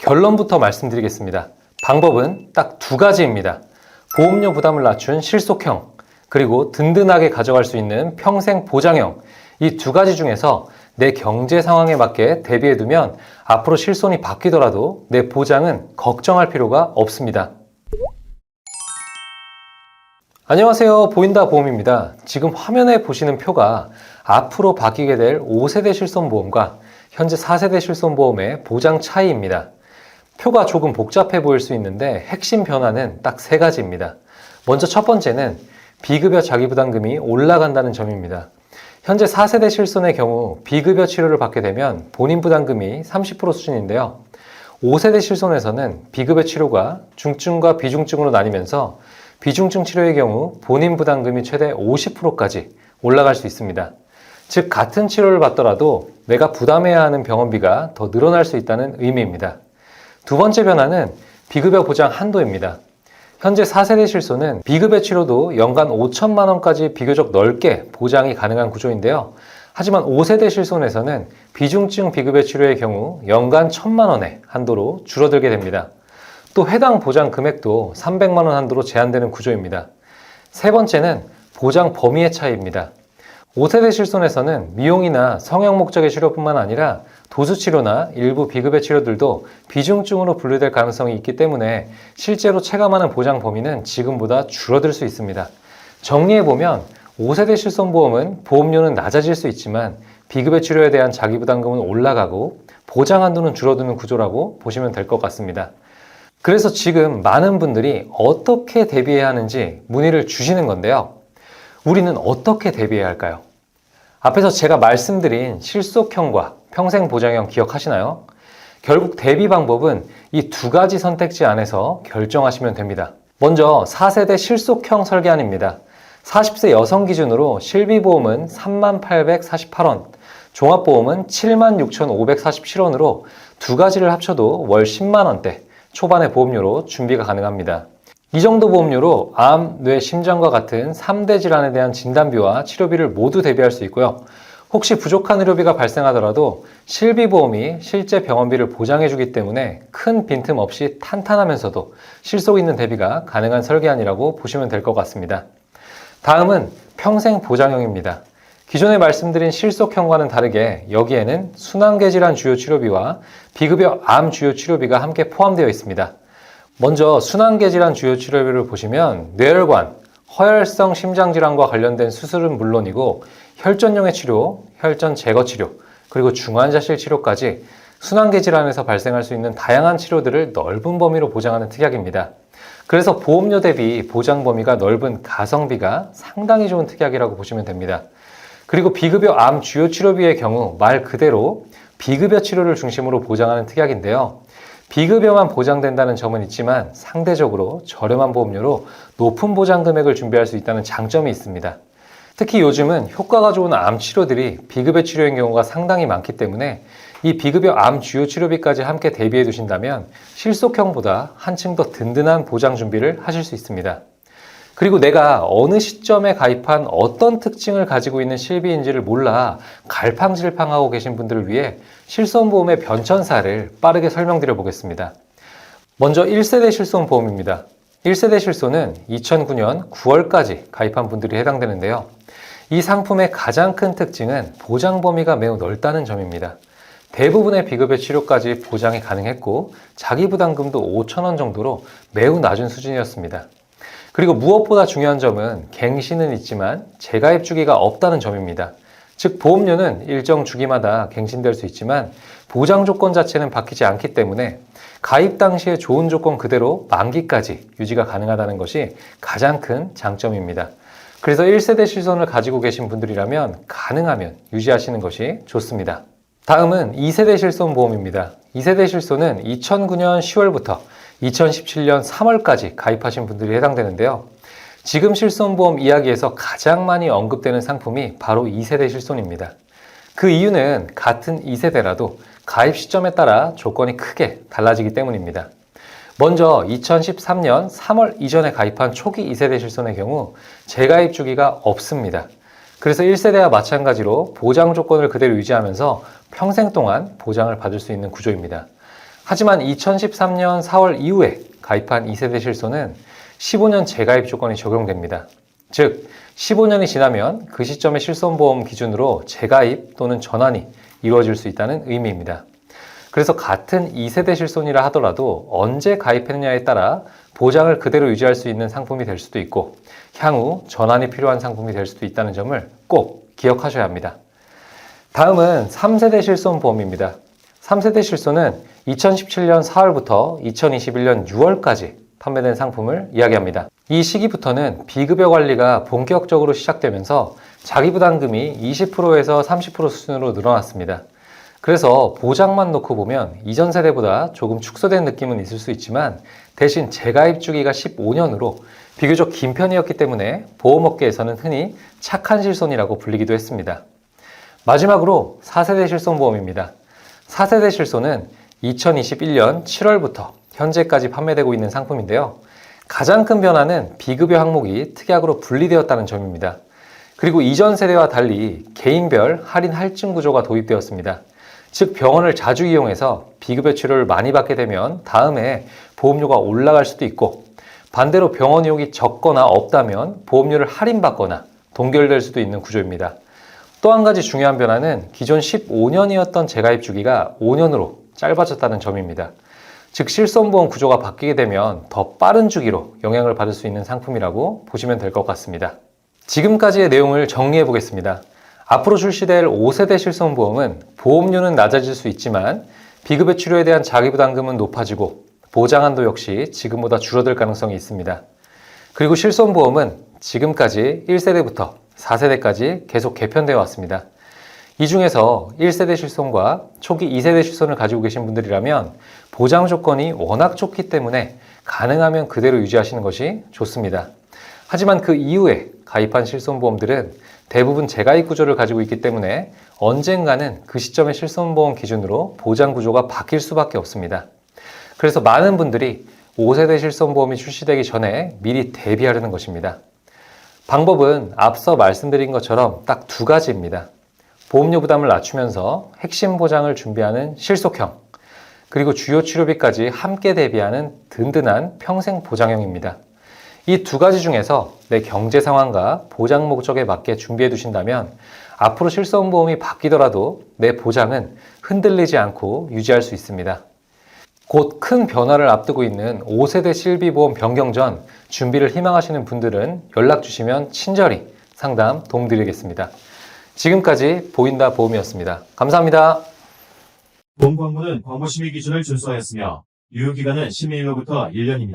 결론부터 말씀드리겠습니다. 방법은 딱 두 가지입니다. 보험료 부담을 낮춘 실속형, 그리고 든든하게 가져갈 수 있는 평생 보장형, 이 두 가지 중에서 내 경제 상황에 맞게 대비해두면 앞으로 실손이 바뀌더라도 내 보장은 걱정할 필요가 없습니다. 안녕하세요. 보인다 보험입니다. 지금 화면에 보시는 표가 앞으로 바뀌게 될 5세대 실손보험과 현재 4세대 실손보험의 보장 차이입니다. 표가 조금 복잡해 보일 수 있는데 핵심 변화는 딱 세 가지입니다. 먼저 첫 번째는 비급여 자기부담금이 올라간다는 점입니다. 현재 4세대 실손의 경우 비급여 치료를 받게 되면 본인 부담금이 30% 수준인데요. 5세대 실손에서는 비급여 치료가 중증과 비중증으로 나뉘면서 비중증 치료의 경우 본인 부담금이 최대 50%까지 올라갈 수 있습니다. 즉 같은 치료를 받더라도 내가 부담해야 하는 병원비가 더 늘어날 수 있다는 의미입니다. 두 번째 변화는 비급여 보장 한도입니다. 현재 4세대 실손은 비급여 치료도 연간 5천만 원까지 비교적 넓게 보장이 가능한 구조인데요. 하지만 5세대 실손에서는 비중증 비급여 치료의 경우 연간 1,000만 원의 한도로 줄어들게 됩니다. 또 해당 보장 금액도 300만 원 한도로 제한되는 구조입니다. 세 번째는 보장 범위의 차이입니다. 5세대 실손에서는 미용이나 성형 목적의 치료뿐만 아니라 도수치료나 일부 비급여 치료들도 비중증으로 분류될 가능성이 있기 때문에 실제로 체감하는 보장 범위는 지금보다 줄어들 수 있습니다. 정리해보면 5세대 실손보험은 보험료는 낮아질 수 있지만 비급여 치료에 대한 자기부담금은 올라가고 보장 한도는 줄어드는 구조라고 보시면 될 것 같습니다. 그래서 지금 많은 분들이 어떻게 대비해야 하는지 문의를 주시는 건데요. 우리는 어떻게 대비해야 할까요? 앞에서 제가 말씀드린 실속형과 평생 보장형 기억하시나요? 결국 대비 방법은 이 두 가지 선택지 안에서 결정하시면 됩니다. 먼저 4세대 실속형 설계안입니다. 40세 여성 기준으로 실비보험은 3848원, 종합보험은 76,547원으로 두 가지를 합쳐도 월 10만 원대 초반의 보험료로 준비가 가능합니다. 이 정도 보험료로 암, 뇌, 심장과 같은 3대 질환에 대한 진단비와 치료비를 모두 대비할 수 있고요. 혹시 부족한 의료비가 발생하더라도 실비보험이 실제 병원비를 보장해주기 때문에 큰 빈틈 없이 탄탄하면서도 실속 있는 대비가 가능한 설계안이라고 보시면 될 것 같습니다. 다음은 평생 보장형입니다. 기존에 말씀드린 실속형과는 다르게 여기에는 순환계 질환 주요 치료비와 비급여 암 주요 치료비가 함께 포함되어 있습니다. 먼저 순환계 질환 주요 치료비를 보시면 뇌혈관, 허혈성 심장질환과 관련된 수술은 물론이고 혈전용의 치료, 혈전 제거 치료, 그리고 중환자실 치료까지 순환계 질환에서 발생할 수 있는 다양한 치료들을 넓은 범위로 보장하는 특약입니다. 그래서 보험료 대비 보장 범위가 넓은 가성비가 상당히 좋은 특약이라고 보시면 됩니다. 그리고 비급여 암 주요 치료비의 경우 말 그대로 비급여 치료를 중심으로 보장하는 특약인데요. 비급여만 보장된다는 점은 있지만 상대적으로 저렴한 보험료로 높은 보장 금액을 준비할 수 있다는 장점이 있습니다. 특히 요즘은 효과가 좋은 암 치료들이 비급여 치료인 경우가 상당히 많기 때문에 이 비급여 암 주요 치료비까지 함께 대비해 두신다면 실속형보다 한층 더 든든한 보장 준비를 하실 수 있습니다. 그리고 내가 어느 시점에 가입한 어떤 특징을 가지고 있는 실비인지를 몰라 갈팡질팡하고 계신 분들을 위해 실손보험의 변천사를 빠르게 설명드려 보겠습니다. 먼저 1세대 실손보험입니다. 1세대 실손은 2009년 9월까지 가입한 분들이 해당되는데요. 이 상품의 가장 큰 특징은 보장 범위가 매우 넓다는 점입니다. 대부분의 비급여 치료까지 보장이 가능했고 자기부담금도 5,000원 정도로 매우 낮은 수준이었습니다. 그리고 무엇보다 중요한 점은 갱신은 있지만 재가입 주기가 없다는 점입니다. 즉 보험료는 일정 주기마다 갱신될 수 있지만 보장 조건 자체는 바뀌지 않기 때문에 가입 당시의 좋은 조건 그대로 만기까지 유지가 가능하다는 것이 가장 큰 장점입니다. 그래서 1세대 실손을 가지고 계신 분들이라면 가능하면 유지하시는 것이 좋습니다. 다음은 2세대 실손보험입니다. 2세대 실손은 2009년 10월부터 2017년 3월까지 가입하신 분들이 해당되는데요. 지금 실손보험 이야기에서 가장 많이 언급되는 상품이 바로 2세대 실손입니다. 그 이유는 같은 2세대라도 가입 시점에 따라 조건이 크게 달라지기 때문입니다. 먼저 2013년 3월 이전에 가입한 초기 2세대 실손의 경우 재가입 주기가 없습니다. 그래서 1세대와 마찬가지로 보장 조건을 그대로 유지하면서 평생 동안 보장을 받을 수 있는 구조입니다. 하지만 2013년 4월 이후에 가입한 2세대 실손은 15년 재가입 조건이 적용됩니다. 즉, 15년이 지나면 그 시점의 실손보험 기준으로 재가입 또는 전환이 이루어질 수 있다는 의미입니다. 그래서 같은 2세대 실손이라 하더라도 언제 가입했느냐에 따라 보장을 그대로 유지할 수 있는 상품이 될 수도 있고 향후 전환이 필요한 상품이 될 수도 있다는 점을 꼭 기억하셔야 합니다. 다음은 3세대 실손보험입니다. 3세대 실손은 2017년 4월부터 2021년 6월까지 판매된 상품을 이야기합니다. 이 시기부터는 비급여 관리가 본격적으로 시작되면서 자기부담금이 20%에서 30% 수준으로 늘어났습니다. 그래서 보장만 놓고 보면 이전 세대보다 조금 축소된 느낌은 있을 수 있지만 대신 재가입 주기가 15년으로 비교적 긴 편이었기 때문에 보험업계에서는 흔히 착한 실손이라고 불리기도 했습니다. 마지막으로 4세대 실손보험입니다. 4세대 실손은 2021년 7월부터 현재까지 판매되고 있는 상품인데요. 가장 큰 변화는 비급여 항목이 특약으로 분리되었다는 점입니다. 그리고 이전 세대와 달리 개인별 할인 할증 구조가 도입되었습니다. 즉 병원을 자주 이용해서 비급여 치료를 많이 받게 되면 다음에 보험료가 올라갈 수도 있고 반대로 병원 이용이 적거나 없다면 보험료를 할인받거나 동결될 수도 있는 구조입니다. 또 한 가지 중요한 변화는 기존 15년이었던 재가입 주기가 5년으로 짧아졌다는 점입니다. 즉 실손보험 구조가 바뀌게 되면 더 빠른 주기로 영향을 받을 수 있는 상품이라고 보시면 될 것 같습니다. 지금까지의 내용을 정리해 보겠습니다. 앞으로 출시될 5세대 실손보험은 보험료는 낮아질 수 있지만 비급여 치료에 대한 자기부담금은 높아지고 보장한도 역시 지금보다 줄어들 가능성이 있습니다. 그리고 실손보험은 지금까지 1세대부터 4세대까지 계속 개편되어 왔습니다. 이 중에서 1세대 실손과 초기 2세대 실손을 가지고 계신 분들이라면 보장 조건이 워낙 좋기 때문에 가능하면 그대로 유지하시는 것이 좋습니다. 하지만 그 이후에 가입한 실손보험들은 대부분 재가입 구조를 가지고 있기 때문에 언젠가는 그 시점의 실손보험 기준으로 보장 구조가 바뀔 수밖에 없습니다. 그래서 많은 분들이 5세대 실손보험이 출시되기 전에 미리 대비하려는 것입니다. 방법은 앞서 말씀드린 것처럼 딱 두 가지입니다. 보험료 부담을 낮추면서 핵심 보장을 준비하는 실속형, 그리고 주요 치료비까지 함께 대비하는 든든한 평생 보장형입니다. 이 두 가지 중에서 내 경제 상황과 보장 목적에 맞게 준비해 두신다면 앞으로 실손보험이 바뀌더라도 내 보장은 흔들리지 않고 유지할 수 있습니다. 곧 큰 변화를 앞두고 있는 5세대 실비보험 변경 전 준비를 희망하시는 분들은 연락 주시면 친절히 상담 도움드리겠습니다. 지금까지 보인다 보험이었습니다. 감사합니다. 본 광고는 광고 심의 기준을 준수하였으며 유효기간은 심의일로부터 1년입니다.